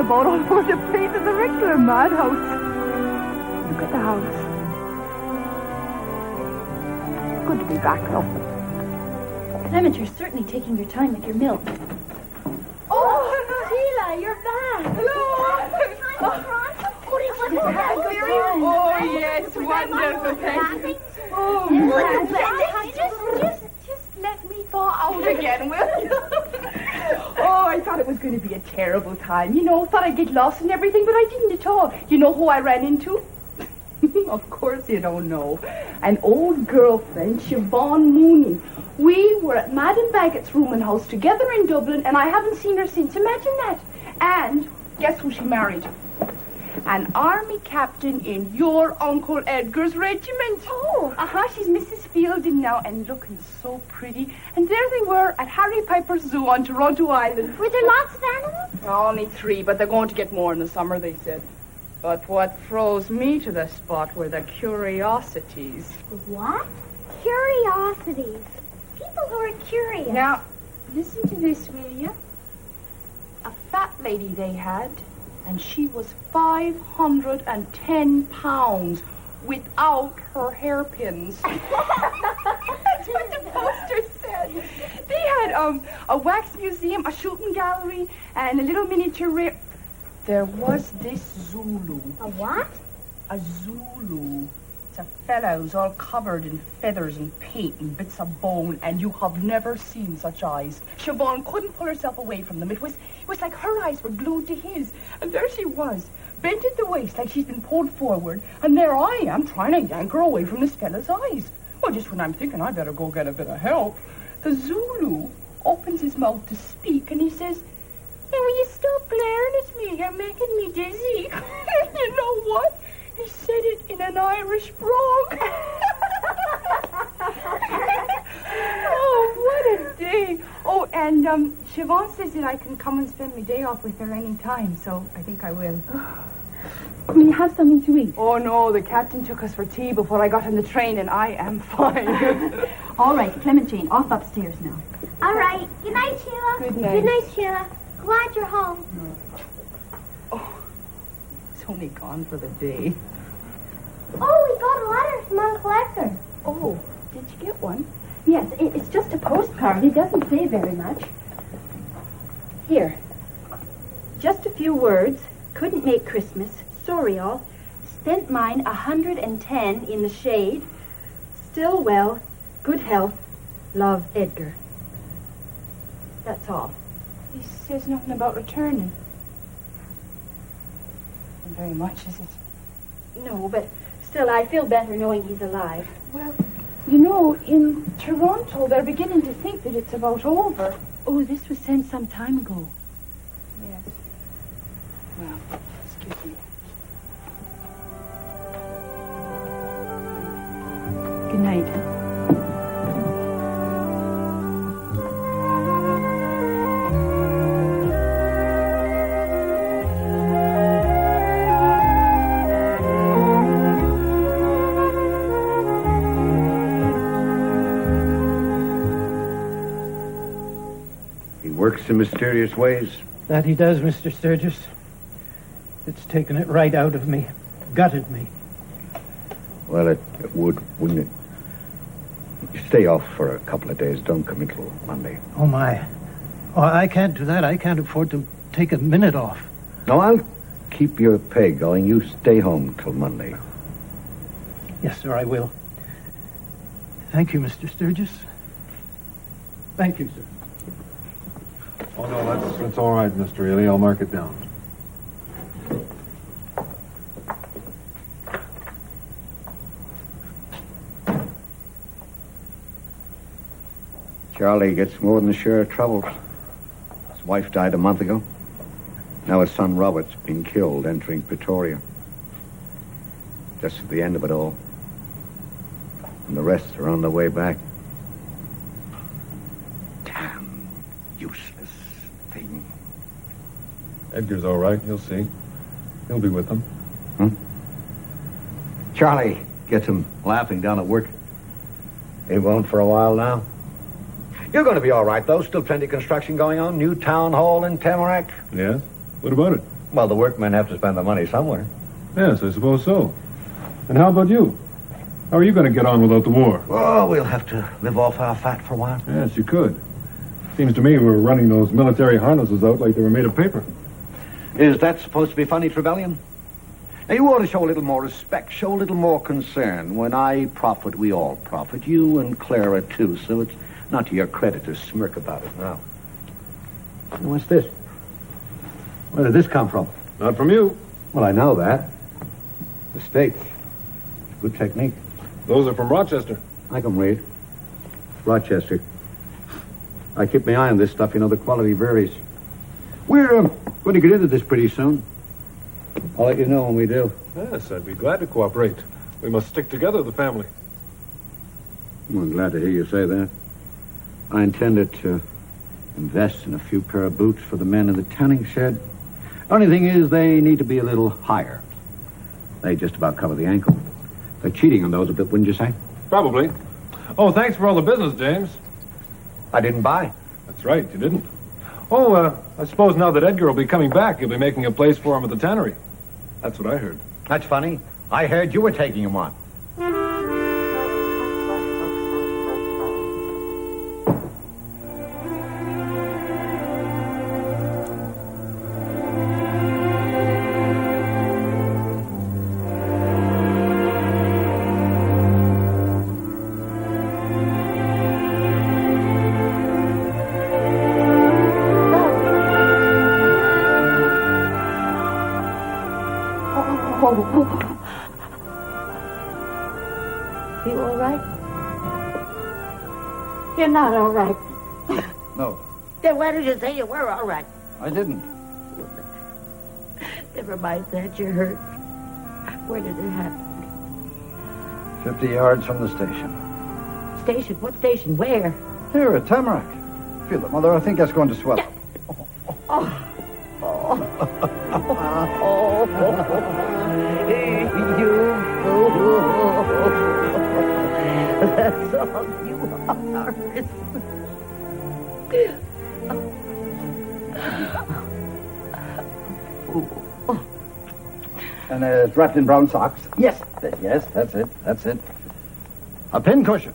about all over the place. It's a regular madhouse. Look at the house. Good to be back, though. Clement, you're certainly taking your time with your milk. Oh, Sheila, you're back. Hello. Oh, yes, wonderful. Thank you. Oh, just let me thaw out again, will you? Oh, I thought it was going to be a terrible time. You know, thought I'd get lost and everything, but I didn't at all. You know who I ran into? Of course you don't know. An old girlfriend, Siobhan Mooney. We were at Madame Baggett's rooming house together in Dublin, and I haven't seen her since. Imagine that. And guess who she married? An army captain in your Uncle Edgar's regiment. Oh. She's Mrs. Fielding now, and looking so pretty. And there they were at Harry Piper's Zoo on Toronto Island. Were there lots of animals? Only 3, but they're going to get more in the summer, they said. But what froze me to the spot were the curiosities. What? Curiosities. People who are curious. Now, listen to this, will you? A fat lady they had, and she was 510 pounds without her hairpins. That's what the poster said. They had a wax museum, a shooting gallery, and a little miniature There was this Zulu. A what? A Zulu. It's a fellow who's all covered in feathers and paint and bits of bone, and you have never seen such eyes. Siobhan couldn't pull herself away from them. It was like her eyes were glued to his. And there she was, bent at the waist like she's been pulled forward, and there I am trying to yank her away from this fellow's eyes. Well, just when I'm thinking I better go get a bit of help, the Zulu opens his mouth to speak, and he says, "Hey, will you stop glaring at me? You're making me dizzy." You know what? He said it in an Irish brogue. Oh, what a day. Oh, and Siobhan says that I can come and spend my day off with her any time, so I think I will. Will you have something to eat? Oh, no, the captain took us for tea before I got on the train, and I am fine. All right, Clementine, off upstairs now. All right. Good night, Sheila. Good night. Good night, Sheila. Glad you're home. Oh, it's only gone for the day. Oh, we got a letter from Uncle Edgar. Oh, did you get one? Yes, it's just a postcard. It doesn't say very much. Here. Just a few words. Couldn't make Christmas. Sorry, all. Spent mine 110 in the shade. Still well. Good health. Love, Edgar. That's all. He says nothing about returning. Not very much, is it? No, but still, I feel better knowing he's alive. Well, you know, in Toronto, they're beginning to think that it's about over. Oh, this was sent some time ago. Yes. Well, excuse me. Good night. Works in mysterious ways. That he does, Mr. Sturgis. It's taken it right out of me. Gutted me. Well, it would, wouldn't it? You stay off for a couple of days. Don't come until Monday. Oh, my. Oh, I can't do that. I can't afford to take a minute off. No, I'll keep your pay going. You stay home till Monday. Yes, sir, I will. Thank you, Mr. Sturgis. Thank you, sir. Oh, no, that's all right, Mr. Ely. I'll mark it down. Charlie gets more than a share of trouble. His wife died a month ago. Now his son Robert's been killed entering Pretoria. Just at the end of it all. And the rest are on their way back. Damn useless thing. Edgar's all right. He'll see. He'll be with them. Charlie gets him laughing down at work. He won't for a while now. You're going to be all right, though. Still plenty of construction going on. New town hall in Tamarack. Yes? What about it? Well, the workmen have to spend the money somewhere. Yes, I suppose so. And how about you? How are you going to get on without the war? Oh, we'll have to live off our fat for a while. Yes, you could. Seems to me we're running those military harnesses out like they were made of paper. Is that supposed to be funny, Trevelyan? Now, you ought to show a little more respect, show a little more concern. When I profit, we all profit. You and Clara, too, so it's not to your credit to smirk about it now. What's this? Where did this come from? Not from you. Well, I know that. The States. Good technique. Those are from Rochester. I can read. Rochester. I keep my eye on this stuff, you know, the quality varies. We're going to get into this pretty soon. I'll let you know when we do. Yes, I'd be glad to cooperate. We must stick together, the family. I'm glad to hear you say that. I intended to invest in a few pair of boots for the men in the tanning shed. Only thing is, they need to be a little higher. They just about cover the ankle. They're cheating on those a bit, wouldn't you say? Probably. Oh, thanks for all the business, James. I didn't buy. That's right, you didn't. Oh, I suppose now that Edgar will be coming back, you'll be making a place for him at the tannery. That's what I heard. That's funny. I heard you were taking him on. You all right? You're not all right. No, Then why did you say you were all right? I didn't. Never mind that, you're hurt. Where did it happen? 50 yards from the station. Station? What station? Where? Here, at Tamarack. Feel it, Mother. I think that's going to swell. You fool. That's all you are. And it's wrapped in brown socks. Yes, yes, that's it. That's it. A pincushion.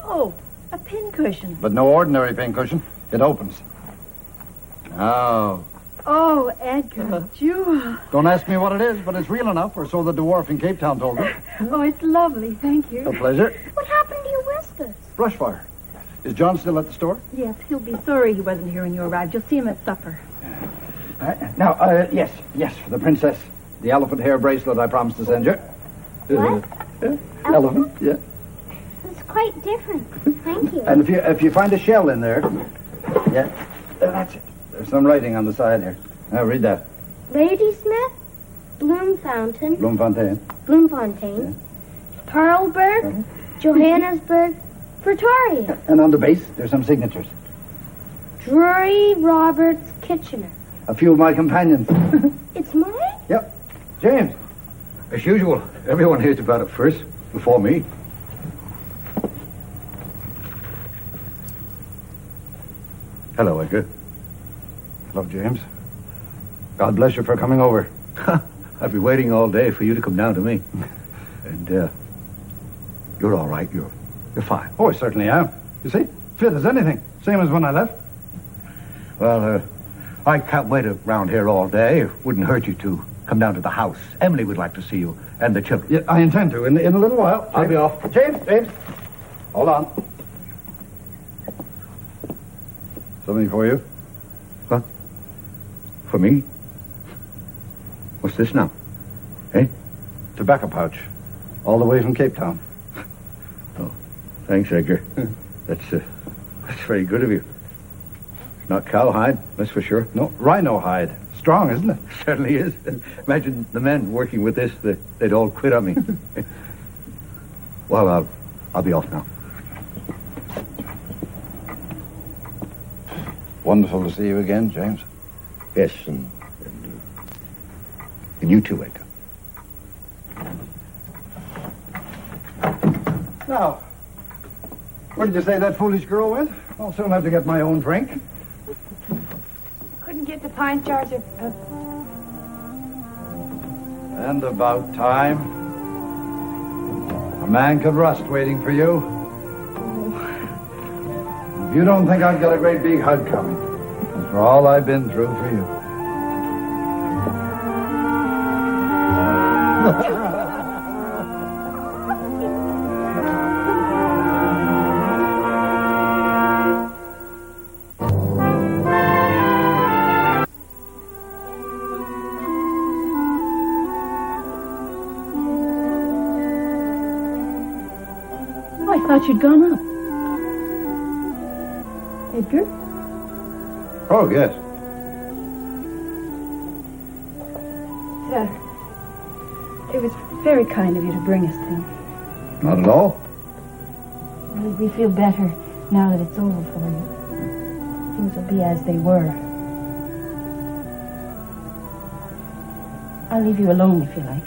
Oh, a pincushion. But no ordinary pincushion. It opens. Oh. Oh, Edgar, you. Don't ask me what it is, but it's real enough, or so the dwarf in Cape Town told me. Oh, it's lovely. Thank you. A pleasure. What happened to your whiskers? Brush fire. Is John still at the store? Yes, he'll be sorry he wasn't here when you arrived. You'll see him at supper. Now, yes, for the princess. The elephant hair bracelet I promised to send you. What? Elephant, yeah. It's quite different. Thank you. And if you find a shell in there, yeah, that's it. There's some writing on the side here. Now, read that. Ladysmith, Bloemfontein, Bloemfontein. Parlberg, Johannesburg, Pretoria, And on the base, there's some signatures. Drury, Roberts, Kitchener. A few of my companions. It's mine? Yep. James. As usual, everyone hears about it first, before me. Hello, Edgar. Hello, James. God bless you for coming over. I've been waiting all day for you to come down to me. And, you're all right. You're fine. Oh, I certainly am. You see? Fit as anything. Same as when I left. Well, I can't wait around here all day. It wouldn't hurt you to come down to the house. Emily would like to see you, and the children. Yeah, I intend to. In a little while. I'll be off. James. Hold on. Something for you. What? For me? What's this now? Eh? Tobacco pouch. All the way from Cape Town. Oh, thanks, Edgar. That's very good of you. Not cowhide, that's for sure. No, rhino hide. Strong, isn't it? Certainly is. Imagine the men working with this. They'd all quit on me. Well, I'll be off now. Wonderful to see you again, James. Yes, and you too, Edgar. Now, where did you say that foolish girl went? I'll soon have to get my own drink. Couldn't get the pint jars of And about time. A man could rust waiting for you. If you don't think I've got a great big hug coming, for all I've been through for you. I thought you'd gone up. Edgar? Oh, yes. It was very kind of you to bring us things. Not at all. Well, we feel better now that it's over for you. Things will be as they were. I'll leave you alone if you like.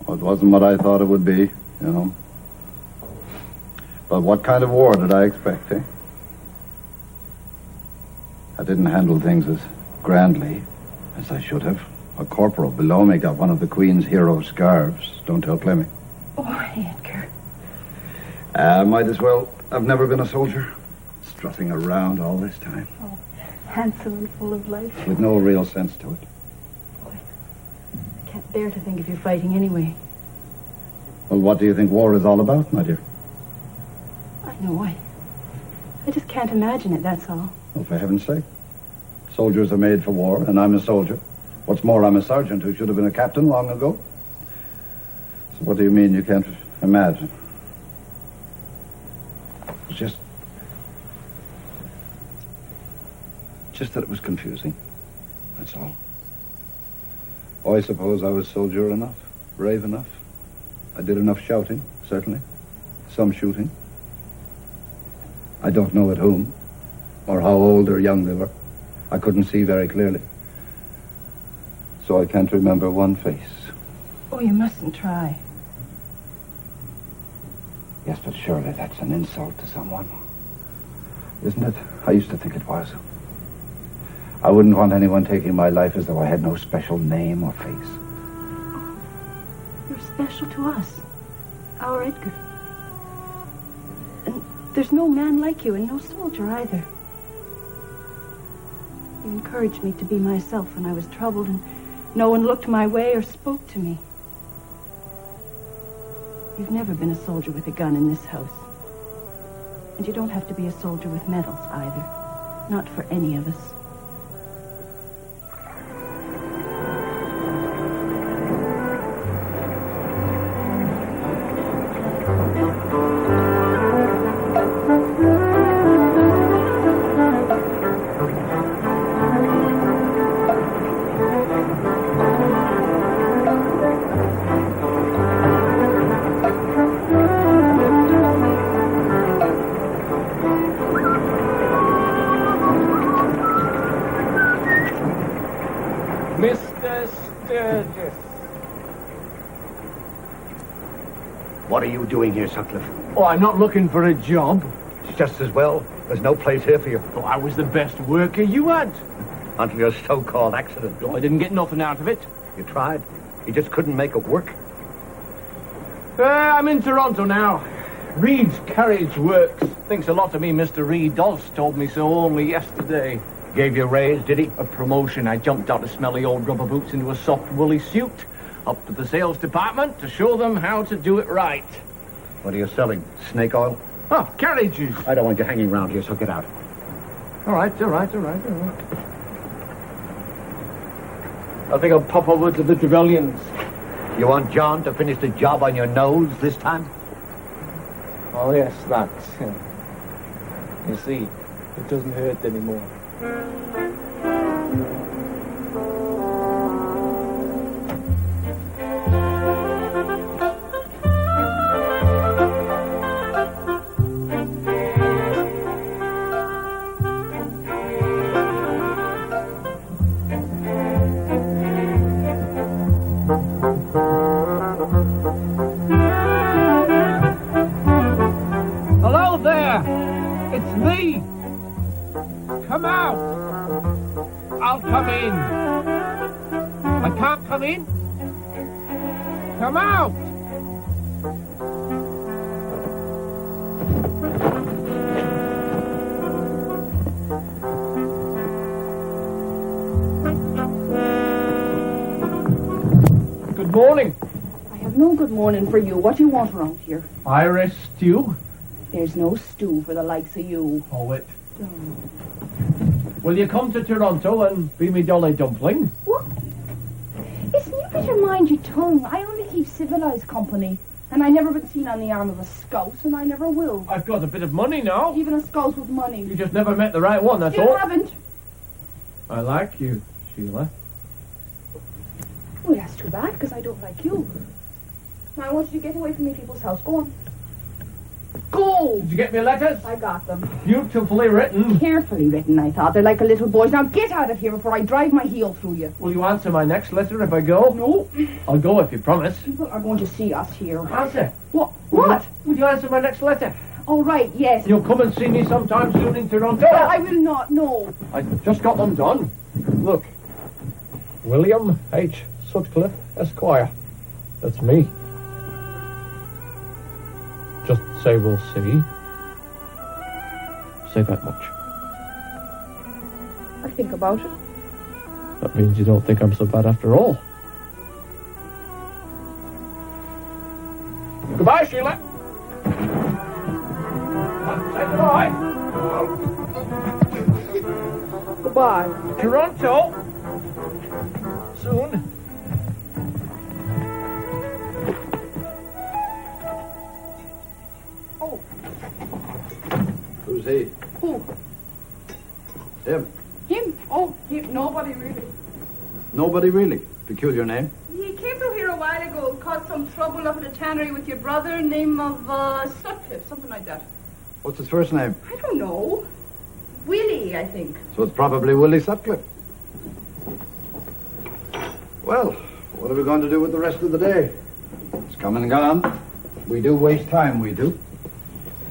Well, it wasn't what I thought it would be, you know. But what kind of war did I expect, eh? I didn't handle things as grandly as I should have. A corporal below me got one of the Queen's hero scarves. Don't tell Clemmy. Oh, Edgar. Might as well have never been a soldier. Strutting around all this time. Oh, handsome and full of life. With no real sense to it. I can't bear to think of you fighting anyway. Well, what do you think war is all about, my dear? I know, I just can't imagine it, that's all. Well, for heaven's sake. Soldiers are made for war, and I'm a soldier. What's more, I'm a sergeant who should have been a captain long ago. So what do you mean you can't imagine? It's just that it was confusing. That's all. Oh, I suppose I was soldier enough, brave enough. I did enough shouting, certainly. Some shooting. I don't know at whom, or how old or young they were. I couldn't see very clearly. So I can't remember one face. Oh, you mustn't try. Yes, but surely that's an insult to someone. Isn't it? I used to think it was. I wouldn't want anyone taking my life as though I had no special name or face. You're special to us. Our Edgar. And there's no man like you and no soldier either. You encouraged me to be myself when I was troubled, and no one looked my way or spoke to me. You've never been a soldier with a gun in this house. And you don't have to be a soldier with medals either. Not for any of us. What are you doing here, Sutcliffe? Oh, I'm not looking for a job. It's just as well. There's no place here for you. Oh, I was the best worker you had. Until your so-called accident. Oh, I didn't get nothing out of it. You tried. You just couldn't make it work. I'm in Toronto now. Reed's carriage works. Thinks a lot of me, Mr. Reed. Dawes told me so only yesterday. Gave you a raise, did he? A promotion. I jumped out of smelly old rubber boots into a soft woolly suit. Up to the sales department to show them how to do it right. What are you selling? Snake oil? Oh, carriages. I don't want you hanging around here, so get out. All right. I think I'll pop over to the Trevelyan's. You want John to finish the job on your nose this time? Oh, yes, that. You see, it doesn't hurt anymore. Hello there! It's me! Come out! I'll come in. I can't come in. Come out. Good morning. I have no good morning for you. What do you want around here? Irish stew. There's no stew for the likes of you. Oh, it. Will you come to Toronto and be me dolly dumpling? What? Listen, you better mind your tongue. I only keep civilized company. And I never been seen on the arm of a scout, and I never will. I've got a bit of money now. Even a scout with money. You just never met the right one, that's You all. haven't. I like you, Sheila. Well, that's too bad, because I don't like you. Now, I want you to get away from me people's house. Go on. Go! Did you get me letters? I got them. Beautifully written. Carefully written, I thought. They're like a little boy's. Now get out of here before I drive my heel through you. Will you answer my next letter if I go? No. I'll go if you promise. People are going to see us here. Answer. What? What? Will you answer my next letter? Oh, right, yes. You'll come and see me sometime soon in Toronto. Well, I will not, no. I just got them done. Look. William H. Sutcliffe, Esquire. That's me. Just say we'll see. Say that much. I think about it. That means you don't think I'm so bad after all. Goodbye, Sheila. Say goodbye. Goodbye. Toronto. Soon. Oh, Who's he? who? Him. Him? Oh, him. Nobody really. Nobody really. Peculiar name. He came through here a while ago, caused some trouble up at the tannery with your brother, name of Sutcliffe, something like that. What's his first name? I don't know. Willie, I think. So it's probably Willie Sutcliffe. Well, what are we going to do with the rest of the day? It's come and gone. We do waste time, we do.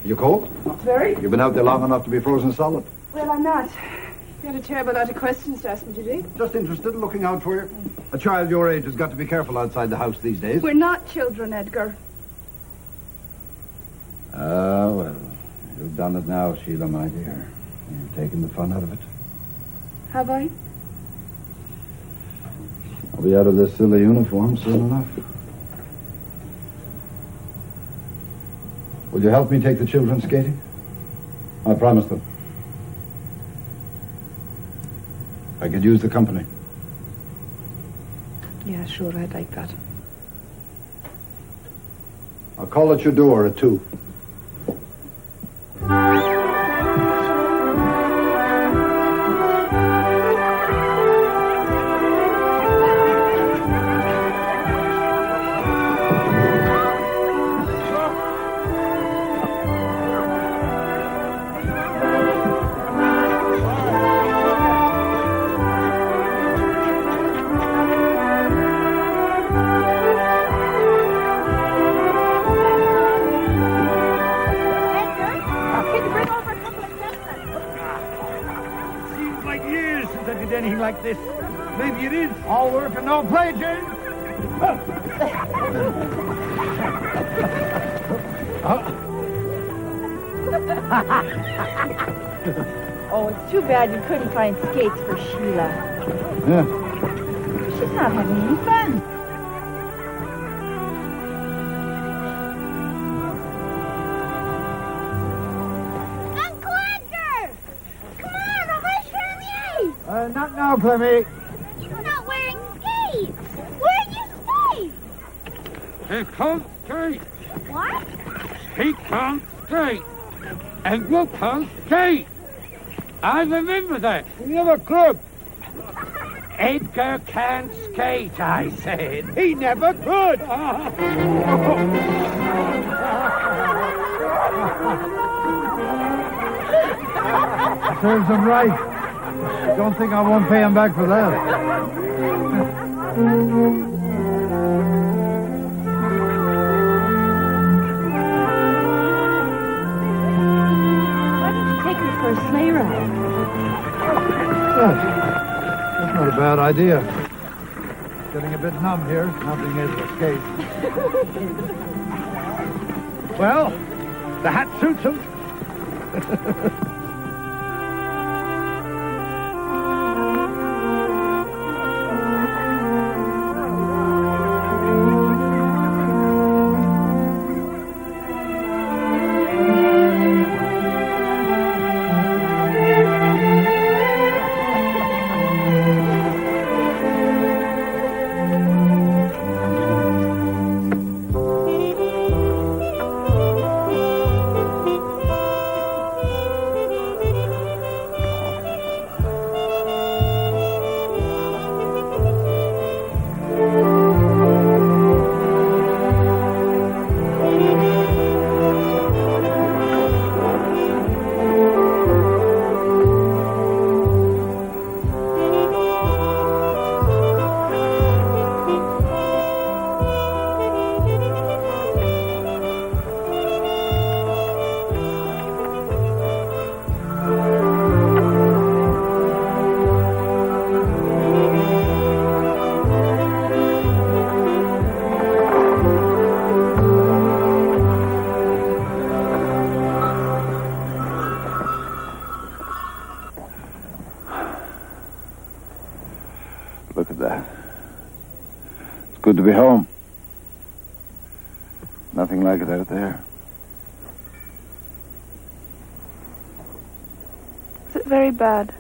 You cold? Not very. You've been out there long enough to be frozen solid. Well, I'm not. You had a terrible lot of questions to ask me today. Just interested, looking out for you. A child your age has got to be careful outside the house these days. We're not children, Edgar. Ah, well, you've done it now, Sheila, my dear. You've taken the fun out of it. Have I? I'll be out of this silly uniform soon enough. Will you help me take the children skating? I promise them. I could use the company. Yeah, sure, I'd like that. I'll call at your door at 2. Like this. Maybe it is. All work and no play, James. Oh, it's too bad you couldn't find skates for Sheila. Yeah. She's not having any fun. Uncle Edgar! Come on, I'll race you on the ice! Not now, Clemmy. You're not wearing skates! Where do you skate? He can't skate. What? He can't skate. And you can't skate. I remember that. We have a club. Edgar can't skate, I said. He never could. Serves him right. Don't think I won't pay him back for that. Why don't you take her for a sleigh ride? Not a bad idea. Getting a bit numb here, not being able to escape. Well, the hat suits him. Look at that. It's good to be home. Nothing like it out there. Is it very bad?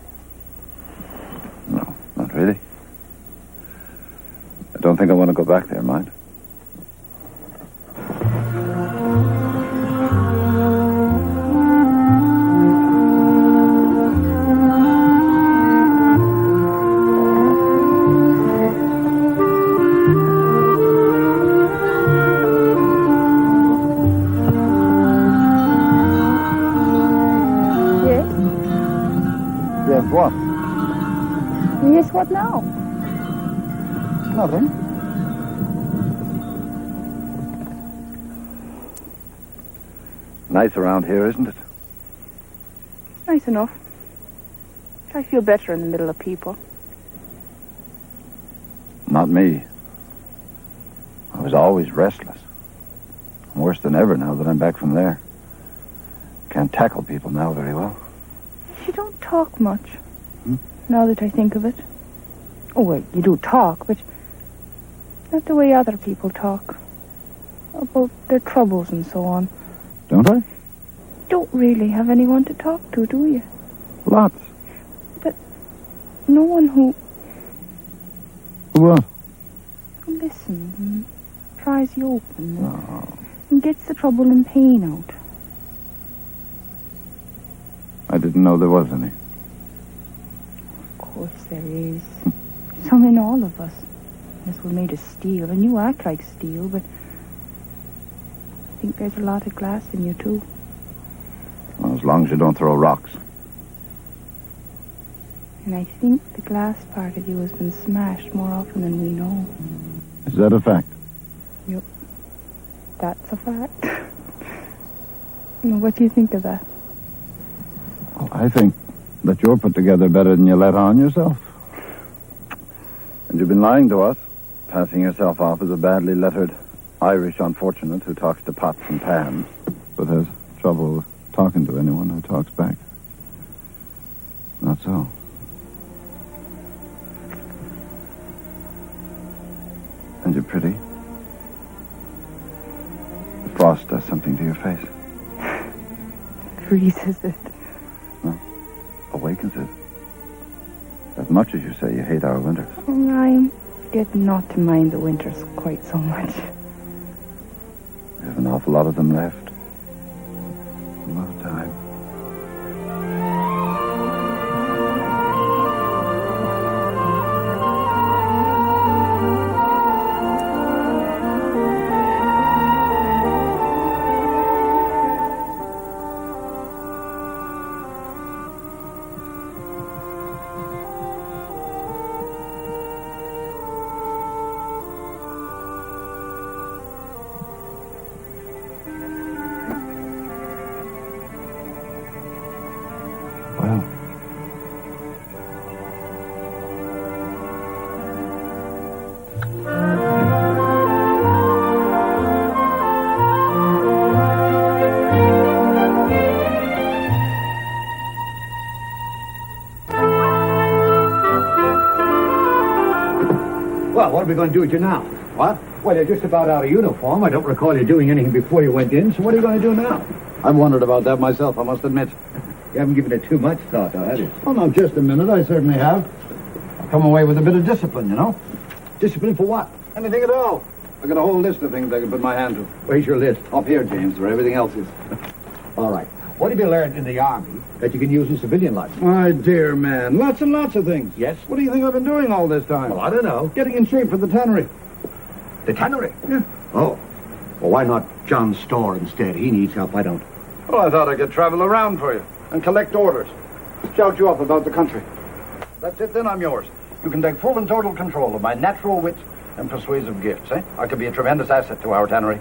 No, not really. I don't think I want to go back there, mind. What? Yes, what now? Nothing. Nice around here, isn't it? Nice enough. I feel better in the middle of people. Not me. I was always restless. I'm worse than ever now that I'm back from there. Can't tackle people now very well. You don't talk much, now that I think of it. Oh, well, you do talk, but not the way other people talk. About their troubles and so on. Don't I? You don't really have anyone to talk to, do you? Lots. But no one who What? listens and tries you open and gets the trouble and pain out. I didn't know there was any. Of course there is. Some in all of us. Yes, we're made of steel, and you act like steel, but I think there's a lot of glass in you, too. Well, as long as you don't throw rocks. And I think the glass part of you has been smashed more often than we know. Is that a fact? Yep. That's a fact. What do you think of that? Well, I think that you're put together better than you let on yourself. And you've been lying to us, passing yourself off as a badly lettered Irish unfortunate who talks to pots and pans, but has trouble talking to anyone who talks back. Not so. And you're pretty. The frost does something to your face. Freezes it. No, awakens it. As much as you say you hate our winters. I get not to mind the winters quite so much. We have an awful lot of them left. A lot of time. Well, what are we going to do with you now? What? Well, you're just about out of uniform. I don't recall you doing anything before you went in, so what are you going to do now? I've wondered about that myself, I must admit. You haven't given it too much thought, though, have you? Oh, no, just a minute. I certainly have. I've come away with a bit of discipline, you know. Discipline for what? Anything at all. I've got a whole list of things I can put my hand to. Where's your list? Up here, James, where everything else is. All right. What have you learned in the Army that you can use in civilian life? My dear man, lots and lots of things. Yes? What do you think I've been doing all this time? Well, I don't know. Getting in shape for the tannery. The tannery? Yeah. Oh. Well, why not John Storr instead? He needs help. I don't. Well, I thought I could travel around for you and collect orders. Shout you up about the country. That's it, then I'm yours. You can take full and total control of my natural wit and persuasive gifts, eh? I could be a tremendous asset to our tannery.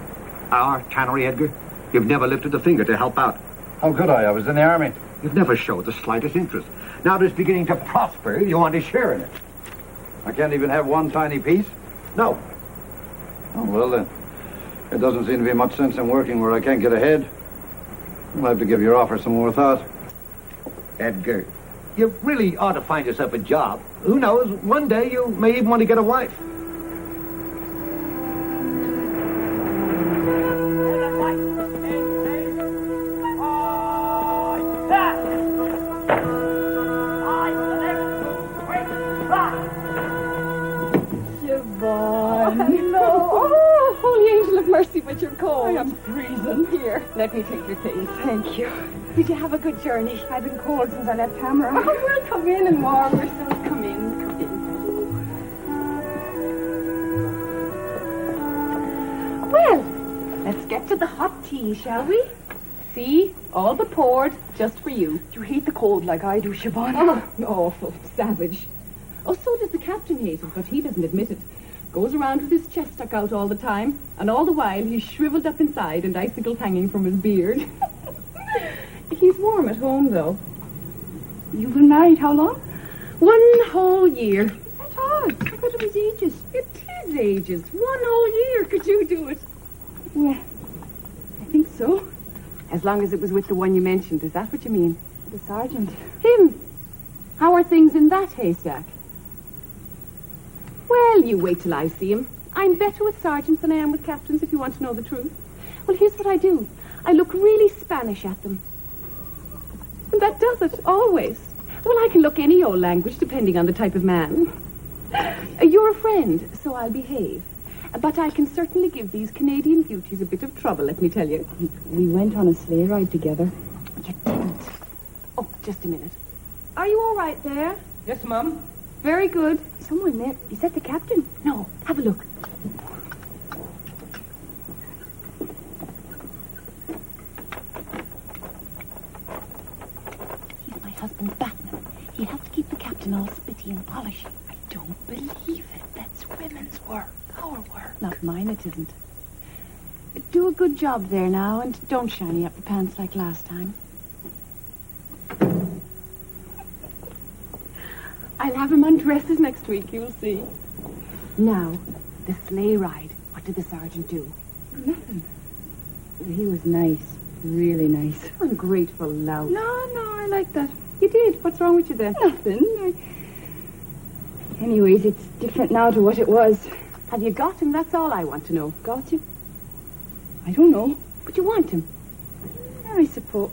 Our tannery, Edgar? You've never lifted a finger to help out. How could I? I was in the army. You've never showed the slightest interest. Now that it's beginning to prosper, you want to share in it. I can't even have one tiny piece? No. Oh, well, then. There doesn't seem to be much sense in working where I can't get ahead. I'll have to give your offer some more thought. Edgar, you really ought to find yourself a job. Who knows, one day you may even want to get a wife. Mercy, but you're cold. I am freezing. Here, let me take your things. Thank you. Did you have a good journey? I've been cold since I left Hammer. Oh, well, come in and warm yourself. Come in, come in. Well, let's get to the hot tea, shall we? See, all the poured just for you. You hate the cold like I do, Siobhan. Oh, awful, savage. Oh, so does the captain hate it, but he doesn't admit it. Goes around with his chest stuck out all the time, and all the while he's shriveled up inside and icicles hanging from his beard. He's warm at home, though. You've been married how long? 1 whole year. That's odd. I thought it was ages. It is ages. 1 whole year. Could you do it? Well, I think so. As long as it was with the one you mentioned. Is that what you mean? The sergeant. Him. How are things in that haystack? Well, you wait till I see him. I'm better with sergeants than I am with captains, if you want to know the truth. Well, here's what I do. I look really Spanish at them. And that does it, always. Well, I can look any old language, depending on the type of man. You're a friend, so I'll behave. But I can certainly give these Canadian beauties a bit of trouble, let me tell you. We went on a sleigh ride together. You didn't. Oh, just a minute. Are you all right there? Yes, Mum. Very good. Someone there. Is that the captain? No. Have a look. He's my husband's batman. He'll have to keep the captain all spitty and polished. I don't believe it. That's women's work. Our work. Not mine, it isn't. Do a good job there now, and don't shiny up your pants like last time. I'll have him on dresses next week, you'll see. Now, the sleigh ride. What did the sergeant do? Nothing. He was nice. Really nice. Ungrateful lout. No, I like that. You did? What's wrong with you then? Nothing. Anyways, it's different now to what it was. Have you got him? That's all I want to know. Got him? I don't know. But you want him? I suppose.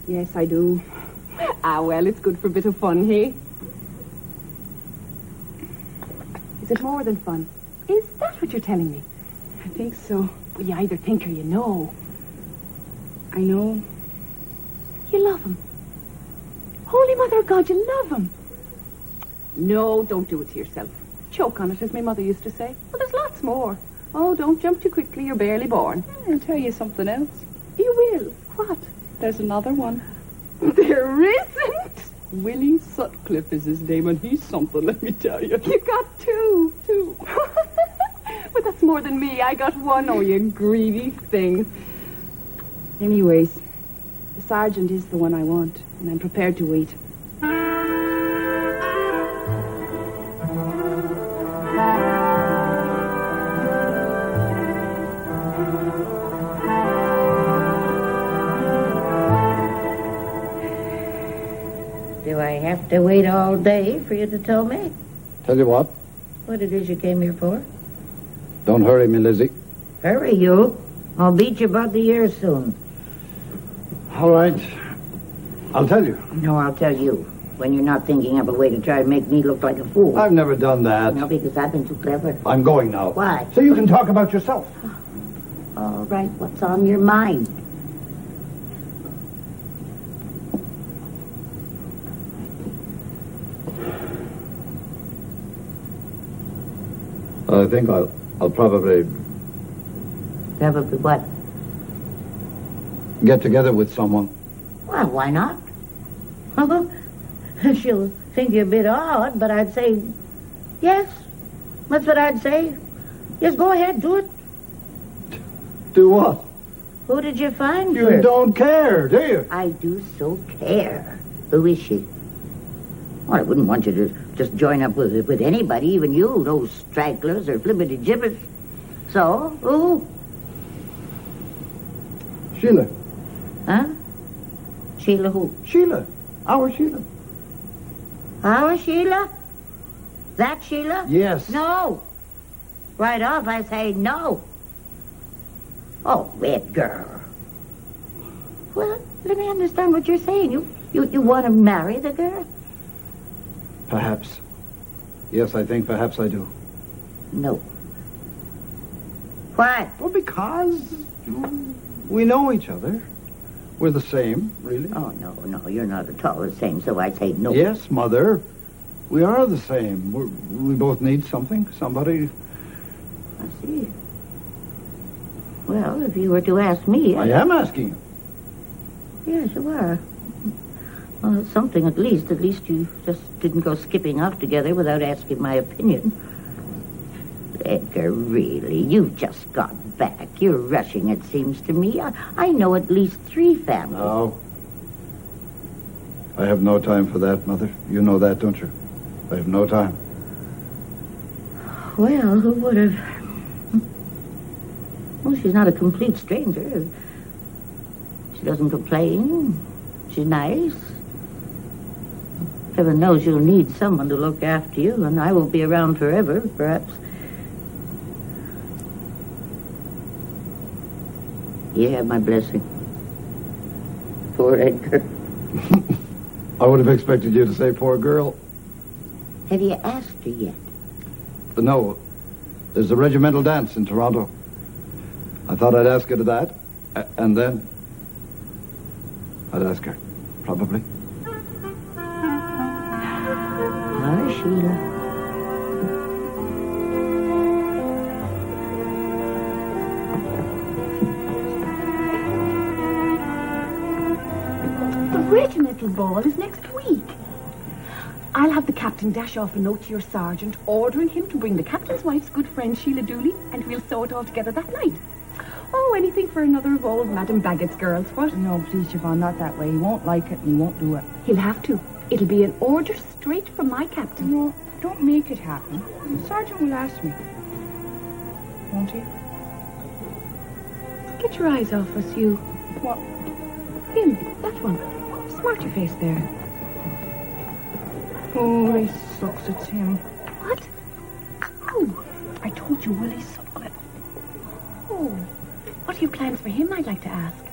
Yes, I do. Ah, well, it's good for a bit of fun, hey? Is it more than fun? Is that what you're telling me? I think so. Well, you either think or you know. I know. You love him. Holy Mother of God, you love him. No, don't do it to yourself. Choke on it, as my mother used to say. Well, there's lots more. Oh, don't jump too quickly. You're barely born. I'll tell you something else. You will? What? There's another one. There isn't. Willie Sutcliffe is his name, and he's something, let me tell you. You got two. But that's more than me. I got one. Oh, you greedy thing. Anyways, the sergeant is the one I want, and I'm prepared to wait. Do I have to wait all day for you to tell me? Tell you what, what it is you came here for? Don't hurry me, Lizzie. Hurry, you. I'll beat you about the ears soon. All right. I'll tell you. No, I'll tell you. When you're not thinking of a way to try and make me look like a fool. I've never done that. No, because I've been too clever. I'm going now. Why? So you can talk about yourself. All right, what's on your mind? I think I'll probably Probably what? get together with someone. Well, why not? She'll think you a bit odd, but I'd say yes. That's what I'd say. Yes, go ahead, do it. Do what? Who did you find You first? don't care, do you? I do so care. Who is she? Well, I wouldn't want you to just join up with anybody, even you, those stragglers or flippity gibbers. So, who? Sheila. Huh? Sheila who? Sheila. Our Sheila. Our Sheila? That Sheila? Yes. No. Right off, I say no. Oh, Edgar. Well, let me understand what you're saying. You want to marry the girl? Perhaps. Yes, I think perhaps I do. No. Why? Well, because we know each other. We're the same, really. Oh, no, you're not at all the same, so I say no. Yes, Mother. We are the same. We both need something, somebody. I see. Well, if you were to ask me... I am asking you. Yes, you are. Well, it's something at least. At least you just didn't go skipping off together without asking my opinion. Edgar, really, you've just got back. You're rushing, it seems to me. I know at least 3 families. No. I have no time for that, Mother. You know that, don't you? I have no time. Well, who would have... Well, she's not a complete stranger. She doesn't complain. She's nice. Heaven knows you'll need someone to look after you, and I won't be around forever, perhaps. You have my blessing. Poor Edgar. I would have expected you to say poor girl. Have you asked her yet? But no, there's a regimental dance in Toronto. I thought I'd ask her to that, and then I'd ask her, probably. Our Sheila. The regimental ball is next week. I'll have the captain dash off a note to your sergeant ordering him to bring the captain's wife's good friend Sheila Dooley, and we'll sew it all together that night. Oh, anything for another of old Madame Baggett's girls, what? No, please, Siobhan, not that way. He won't like it and he won't do it. He'll have to. It'll be an order straight from my captain. No, don't make it happen. The sergeant will ask me. Won't he? Get your eyes off us, you. What? Him, that one. Smart your face there. Oh, he sucks, it's him. What? Ow! I told you Willie sucked. Oh. What are your plans for him, I'd like to ask?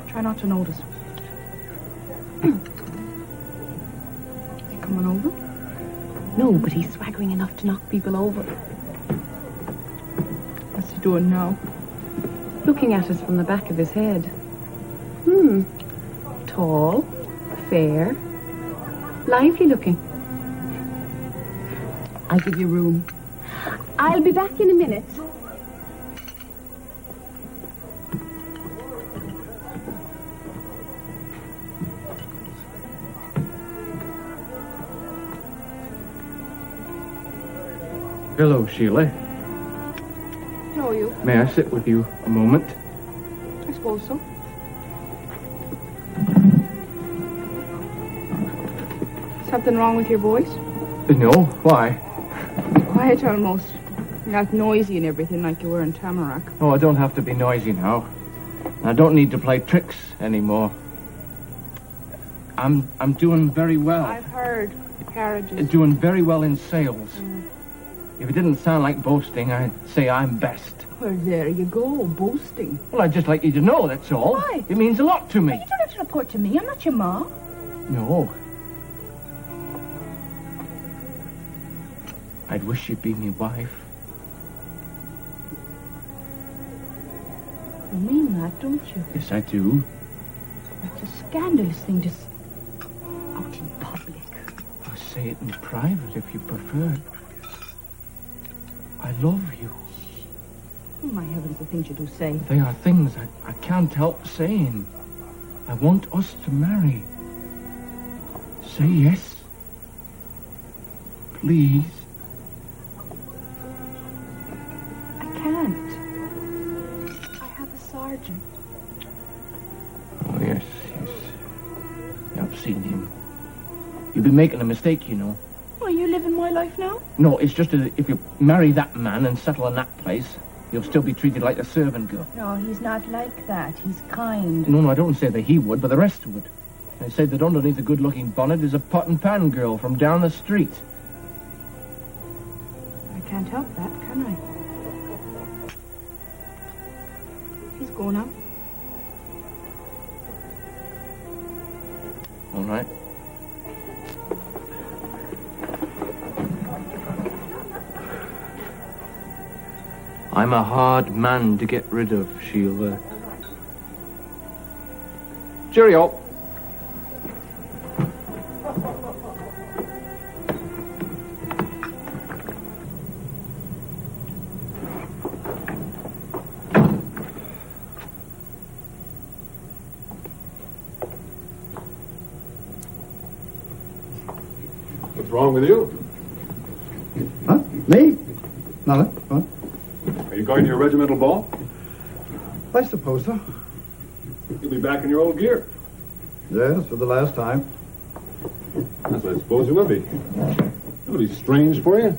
Try not to notice. You coming over? No, but he's swaggering enough to knock people over. What's he doing now? Looking at us from the back of his head. Tall, fair, lively looking. I'll give you room. I'll be back in a minute. Hello, Sheila. How are you? May I sit with you a moment? I suppose so. Something wrong with your voice? No, why? Quiet almost. You're not noisy and everything like you were in Tamarack. Oh, I don't have to be noisy now. I don't need to play tricks anymore. I'm doing very well. I've heard carriages. Doing very well in sales. If it didn't sound like boasting, I'd say I'm best. Well, there you go, boasting. Well, I'd just like you to know, that's all. Why? It means a lot to me. You don't have to report to me. I'm not your ma. No. I'd wish you'd be my wife. You mean that, don't you? Yes, I do. It's a scandalous thing to out in public. I'll say it in private if you prefer. I love you. Oh, my heavens, the things you do say. They are things I can't help saying. I want us to marry. Say yes. Please. I can't. I have a sergeant. Oh, yes. I've seen him. You've been making a mistake, you know. Are you living my life now? No, it's just that if you marry that man and settle in that place, you'll still be treated like a servant girl. No, he's not like that. He's kind. No, I don't say that he would, but the rest would. They say that underneath a good-looking bonnet is a pot and pan girl from down the street. I can't help that, can I? He's going now. All right. I'm a hard man to get rid of, Sheila. Cheerio. What's wrong with you? Huh? Me? Nothing. What? Are you going to your regimental ball? I suppose so. You'll be back in your old gear. Yes, for the last time. Yes, I suppose you will be. It'll be strange for you.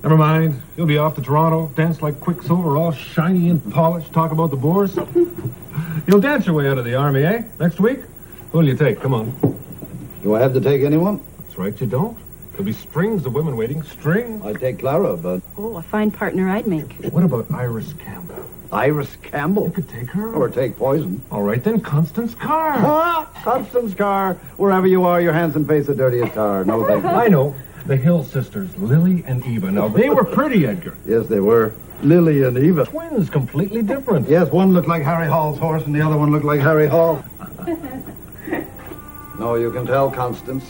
Never mind. You'll be off to Toronto, dance like Quicksilver, all shiny and polished, talk about the Boers. You'll dance your way out of the army, eh? Next week? Who'll you take? Come on. Do I have to take anyone? That's right, you don't. There'll be strings of women waiting. Strings. I'd take Clara, but... Oh, a fine partner I'd make. What about Iris Campbell? Iris Campbell? You could take her. Or take Poison. All right, then, Constance Carr. Ah, Constance Carr. Wherever you are, your hands and face the dirtiest tar. No thank you. I know. The Hill sisters, Lily and Eva. Now, they were pretty, Edgar. Yes, they were. Lily and Eva. Twins, completely different. Yes, one looked like Harry Hall's horse and the other one looked like Harry Hall. No, you can tell Constance,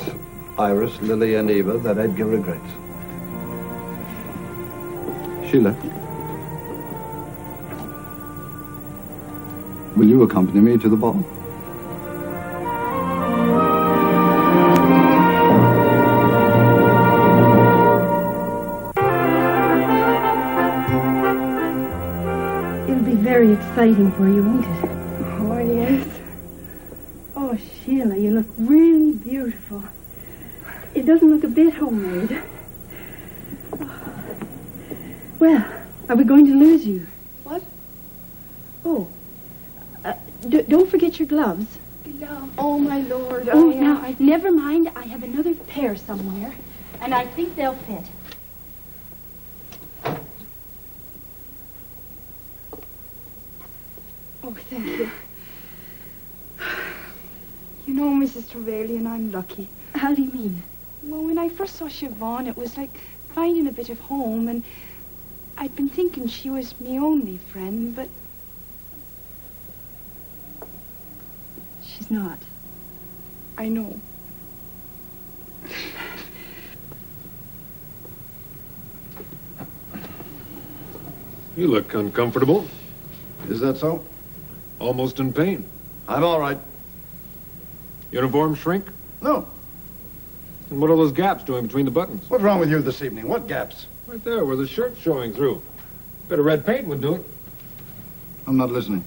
Iris, Lily, and Eva that Edgar regrets. Sheila, will you accompany me to the ball? It'll be very exciting for you, won't it? Oh, yes. Oh, Sheila, you look really beautiful. It doesn't look a bit homemade. Well, are we going to lose you? What? Oh, don't forget your gloves. Oh, my Lord. Oh, now, never mind. I have another pair somewhere, and I think they'll fit. Oh, thank you. You know, Mrs. Trevelyan, I'm lucky. How do you mean? Well, when I first saw Siobhan, it was like finding a bit of home, and I'd been thinking she was my only friend, but She's not. I know. You look uncomfortable. Is that so? Almost in pain. I'm all right. Uniform shrink? No. And what are those gaps doing between the buttons? What's wrong with you this evening? What gaps? Right there, where the shirt's showing through. Bit of red paint would do it. I'm not listening.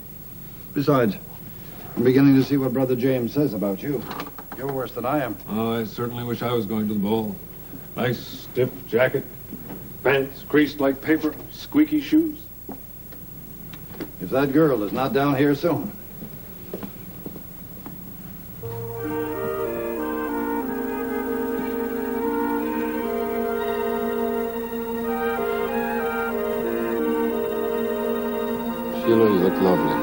Besides, I'm beginning to see what Brother James says about you. You're worse than I am. Oh, I certainly wish I was going to the ball. Nice, stiff jacket. Pants creased like paper. Squeaky shoes. If that girl is not down here soon. sure you look lovely.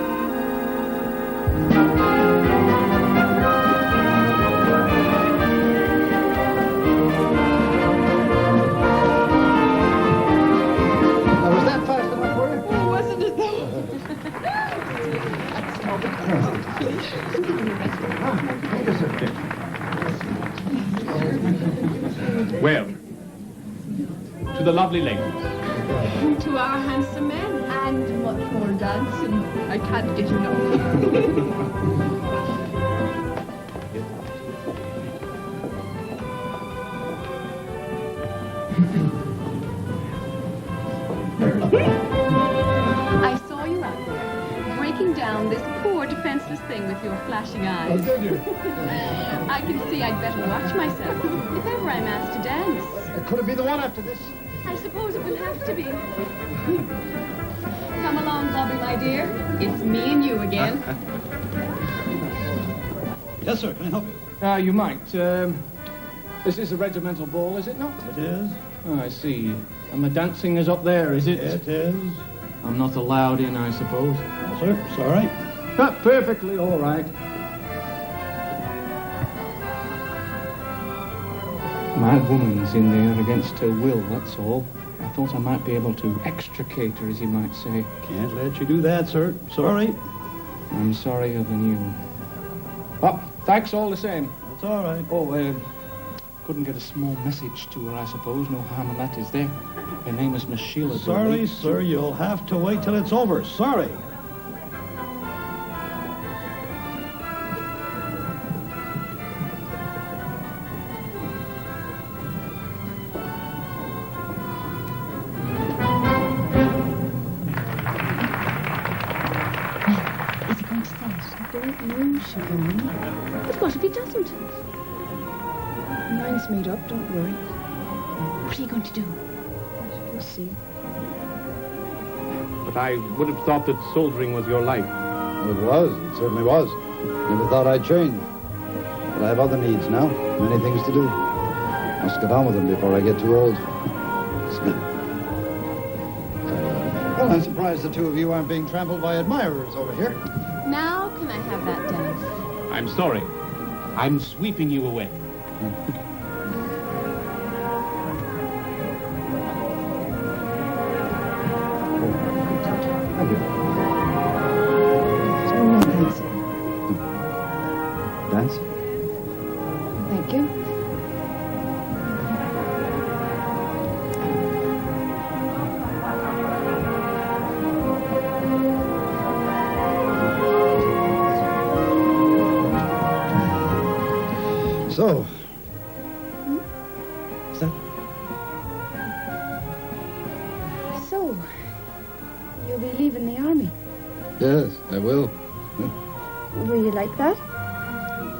Now, was that fast enough for you? Oh, wasn't it though? Well, to the lovely ladies. To our handsome men and much more dancing. I can't get enough. I saw you out there, breaking down this poor defenseless thing with your flashing eyes. Oh, did you? I can see I'd better watch myself if ever I'm asked to dance. Could it be the one after this? I suppose it will have to be. Come along, Bobby, my dear. It's me and you again. Yes, sir. Can I help you? You might. This is a regimental ball, is it not? It is. Oh, I see. And the dancing is up there, is it? It is. I'm not allowed in, I suppose. No, sir. It's all right. Not perfectly all right. My woman's in there against her will, that's all. I thought I might be able to extricate her, as you might say. Can't let you do that, sir. Sorry. I'm sorrier than you. Oh, thanks all the same. That's all right. Oh, couldn't get a small message to her, I suppose. No harm in that, is there? Her name is Miss Sheila. Sorry, sir. You'll have to wait till it's over. Sorry. Is he going to say it? I don't know, sugar. But what if he doesn't? Mine's made up, don't worry. What are you going to do? We'll see. But I would have thought that soldiering was your life. It was. It certainly was. Never thought I'd change. But I have other needs now. Many things to do. Must get on with them before I get too old. Well, I'm surprised the two of you aren't being trampled by admirers over here. Now can I have that dance? I'm sorry. I'm sweeping you away. So no dancing. Dancing? Thank you. So. Is that? So, you'll be leaving the army. Yes, I will. Will you like that?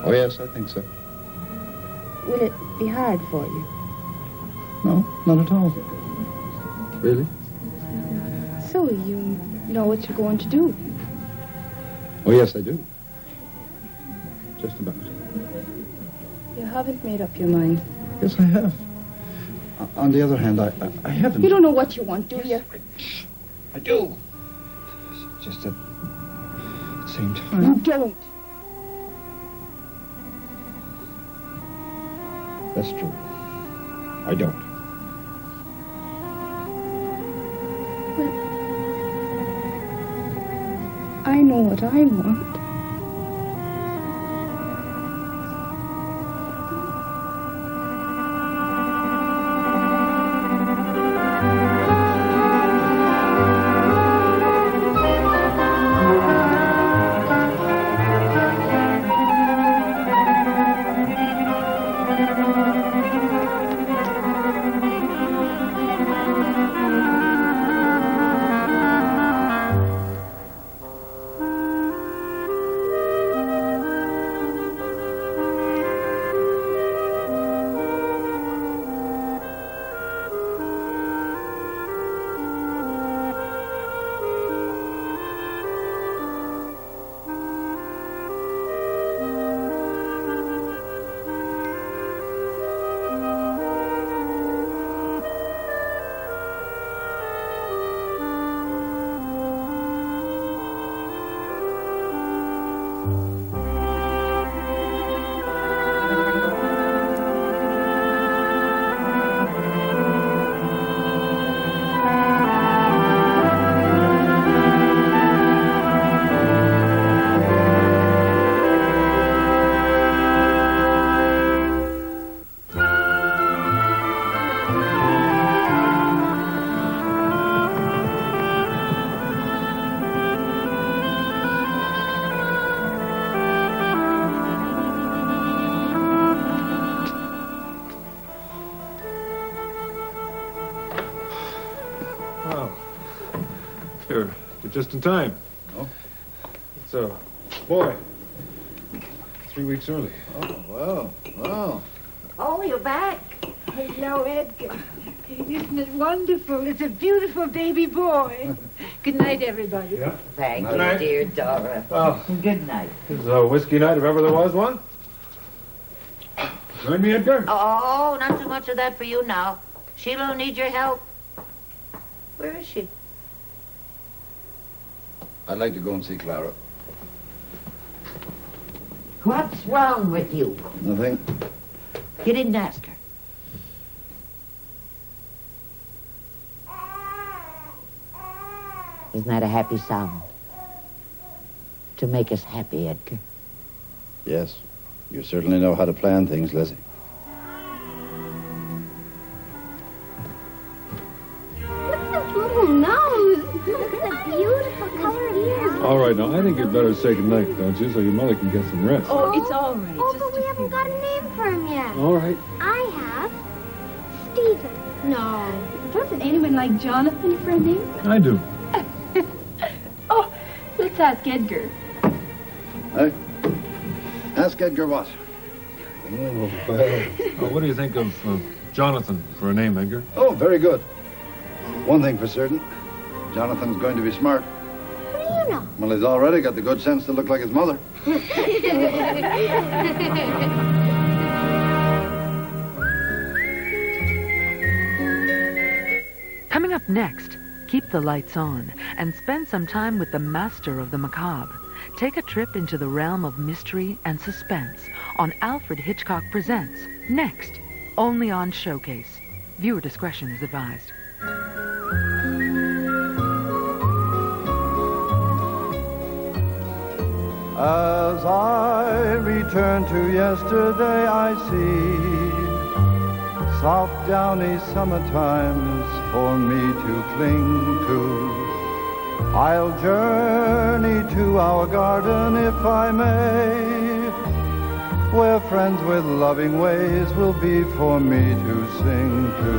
Oh, yes, I think so. Will it be hard for you? No, not at all. Really? So, you know what you're going to do? Oh, yes, I do. Just about. You haven't made up your mind. Yes, I have. On the other hand, I haven't. You don't know what you want, do you? I do. Just at the same time. You don't. That's true. I don't. Well, I know what I want. You're just in time. Oh? It's a boy. 3 weeks early. Oh, well, well. Oh, you're back. Hello, Edgar. Isn't it wonderful? It's a beautiful baby boy. Good night, everybody. Yeah. Thank Good you, night. dear Dora. Well, Good night. this is a whiskey night if ever there was one. Join me, Edgar? Oh, not too much of that for you now. Sheila will need your help. Where is she? I'd like to go and see Clara. What's wrong with you? Nothing. You didn't ask her. Isn't that a happy sound? To make us happy, Edgar. Yes. You certainly know how to plan things, Lizzie. Look at this little nose. Look at the beautiful colored ears. All right, now, I think you'd better say goodnight, don't you, so your mother can get some rest. Oh, it's all right. Oh, Just but we haven't got a name for him yet. All right. I have. Stephen. No. Doesn't anyone like Jonathan for a name? I do. Oh, let's ask Edgar. Hey? Ask Edgar what? Oh, well. What do you think of Jonathan for a name, Edgar? Oh, very good. One thing for certain. Jonathan's going to be smart. What do you know? Well, he's already got the good sense to look like his mother. Coming up next, keep the lights on and spend some time with the master of the macabre. Take a trip into the realm of mystery and suspense on Alfred Hitchcock Presents. Next, only on Showcase. Viewer discretion is advised. As I return to yesterday, I see soft downy summertimes for me to cling to. I'll journey to our garden if I may, where friends with loving ways will be for me to sing to.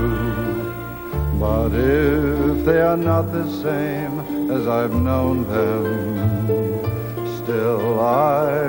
But if they are not the same as I've known them, still I